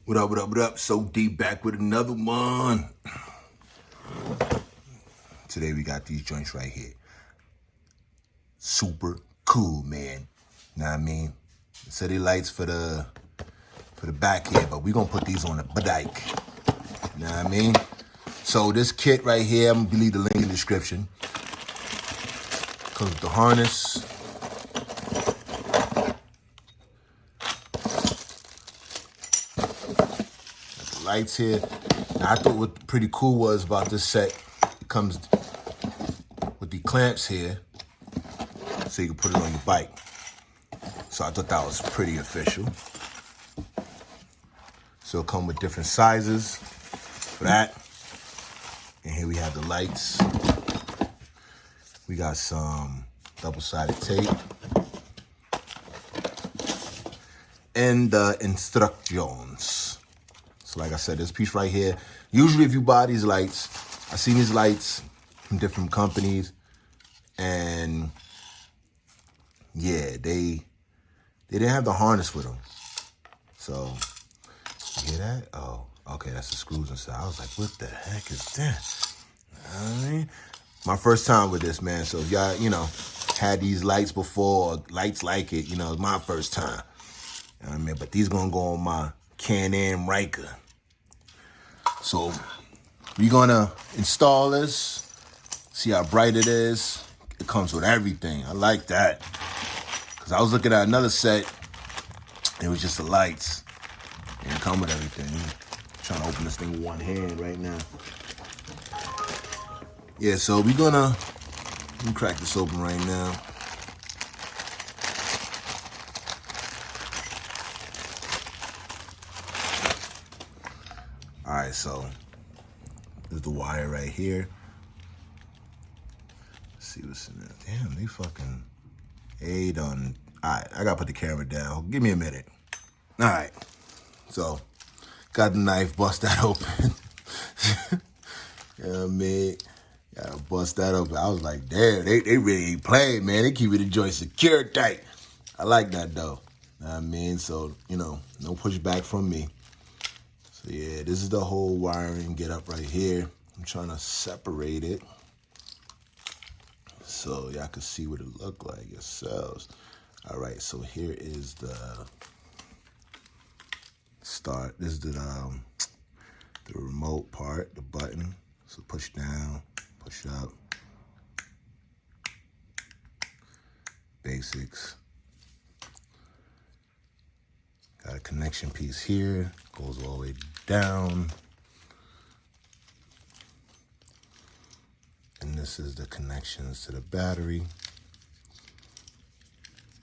What up, what up, what up? So deep back with another one. Today we got these joints right here. Super cool, man. Know what I mean? City lights for the back here, but we gonna put these on the bike. You know what I mean? So this kit right here, I'm gonna leave the link in the description. Comes with the harness. Lights here. Now, I thought what pretty cool was about this set, it comes with the clamps here, so you can put it on your bike. So I thought that was pretty official. So it'll come with different sizes for that. And here we have the lights. We got some double-sided tape. And the instructions. So like I said, this piece right here, usually if you buy these lights, I've seen these lights from different companies, and yeah, they didn't have the harness with them. So, you hear that? Oh, okay, that's the screws inside. I was like, what the heck is that? You know what I mean? My first time with this, man. So if y'all, had these lights before, or lights like it, it's my first time. You know what I mean? But these gonna go on my Can-Am Riker. So we're gonna install this, see how bright it is. It comes with everything. I like that. Cause I was looking at another set, it was just the lights. It didn't come with everything. I'm trying to open this thing with one hand right now. Yeah, so let me crack this open right now. All right, so there's the wire right here. Let's see what's in there. Damn, they fucking done. All right, I gotta put the camera down. Give me a minute. All right, so got the knife, bust that open. You know what I mean? Gotta bust that open. I was like, damn, they really ain't playing, man. They keep the joint secure tight. I like that though. You know what I mean? So, no pushback from me. So yeah, this is the whole wiring get up right here. I'm trying to separate it so y'all can see what it look like yourselves. All right, so here is the start. This is the remote part, the button. So push down, push up. Basics. Got a connection piece here, goes all the way down. And this is the connections to the battery.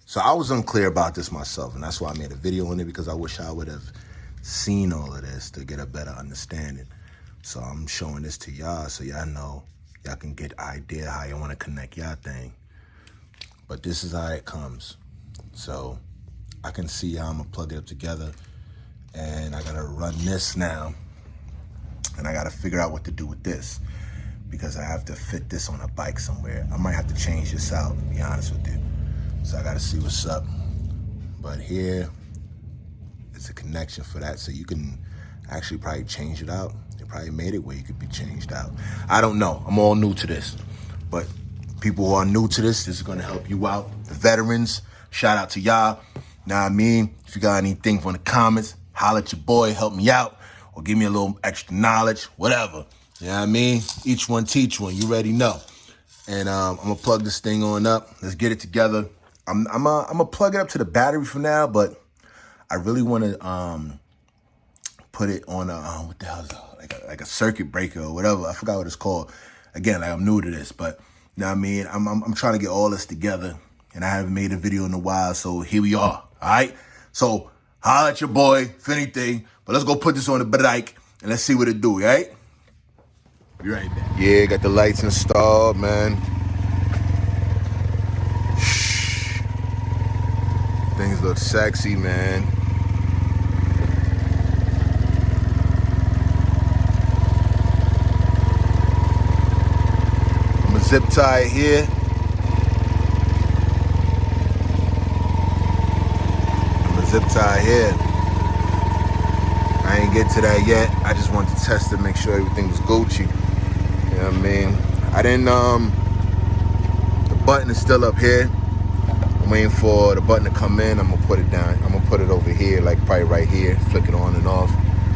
So I was unclear about this myself, and that's why I made a video on it, because I wish I would have seen all of this to get a better understanding. So I'm showing this to y'all so y'all know, y'all can get an idea how you want to connect y'all thing. But this is how it comes. So I can see how I'm gonna plug it up together, and I gotta run this now, and I gotta figure out what to do with this, because I have to fit this on a bike somewhere. I might have to change this out, to be honest with you. So I gotta see what's up. But here, it's a connection for that, so you can actually probably change it out. They probably made it where you could be changed out. I don't know, I'm all new to this. But people who are new to this is gonna help you out. The veterans, shout out to y'all. Know what I mean? If you got anything from the comments, holler at your boy, help me out, or give me a little extra knowledge, whatever. You know what I mean? Each one teach one, you already know. And I'm gonna plug this thing on up. Let's get it together. I'm gonna plug it up to the battery for now, but I really wanna put it on a, what the hell is it? Like a circuit breaker or whatever. I forgot what it's called. Again, I'm new to this, but you know what I mean? I'm trying to get all this together, and I haven't made a video in a while, so here we are. All right, so holla at your boy if anything, but let's go put this on the bike and let's see what it do, all right? Be right back. Yeah, got the lights installed, man. Shh. Things look sexy, man. I'm gonna zip tie it here. Zip tie here. I ain't get to that yet. I just wanted to test it, make sure everything was Gucci. You know what I mean? I didn't, the button is still up here. I'm waiting for the button to come in. I'm gonna put it down. I'm gonna put it over here, like probably right here, flick it on and off.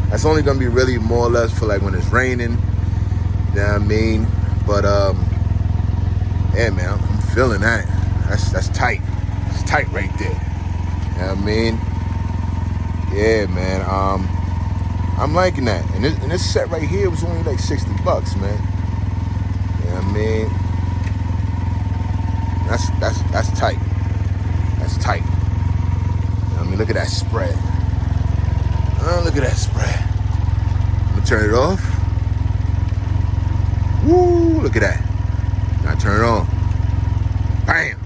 That's only gonna be really more or less for like when it's raining. You know what I mean? But, yeah, man, I'm feeling that. That's tight. It's tight right there. You know what I mean? Yeah, man. I'm liking that. And this set right here was only like $60, man. You know what I mean? That's tight. That's tight. You know what I mean? Look at that spread. Oh, look at that spread. I'm gonna turn it off. Woo, look at that. Now turn it on. Bam.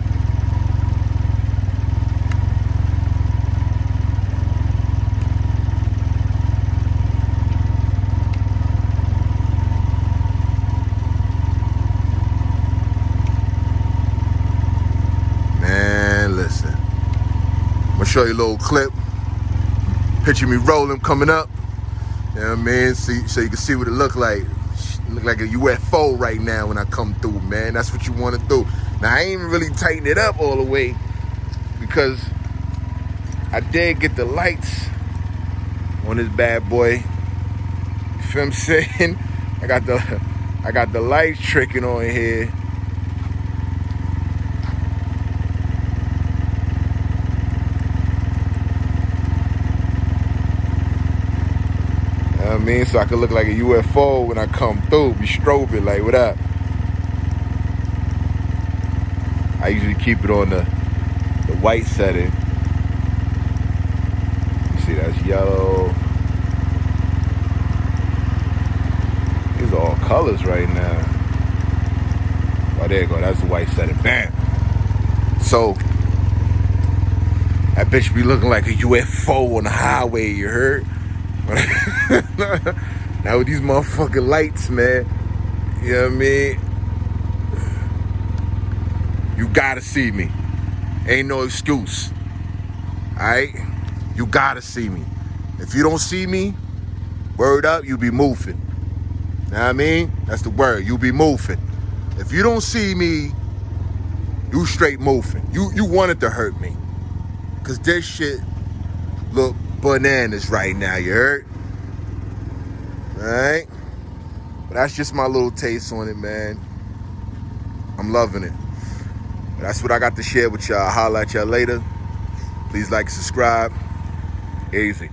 Man, listen. I'm gonna show you a little clip. Picture me rolling, coming up. You know what I mean? So you can see what it look like. It look like a UFO right now when I come through, man. That's what you want to do. Now, I ain't even really tighten it up all the way because I did get the lights on this bad boy. You feel what I'm saying? I got the lights tricking on here. You know what I mean? So I could look like a UFO when I come through, be strobing like, what up? I usually keep it on the white setting. You see, that's yellow. These are all colors right now. Oh, there you go. That's the white setting. Bam. So that bitch be looking like a UFO on the highway, you heard? Now with these motherfucking lights, man, you know what I mean? You gotta see me. Ain't no excuse. Alright? You gotta see me. If you don't see me, word up, you be moving. Know what I mean? That's the word. You be moving. If you don't see me, you straight moving. You wanted to hurt me. Cause this shit look bananas right now, you heard? Alright? But that's just my little taste on it, man. I'm loving it. But that's what I got to share with y'all. I'll holler at y'all later. Please like and subscribe. Easy.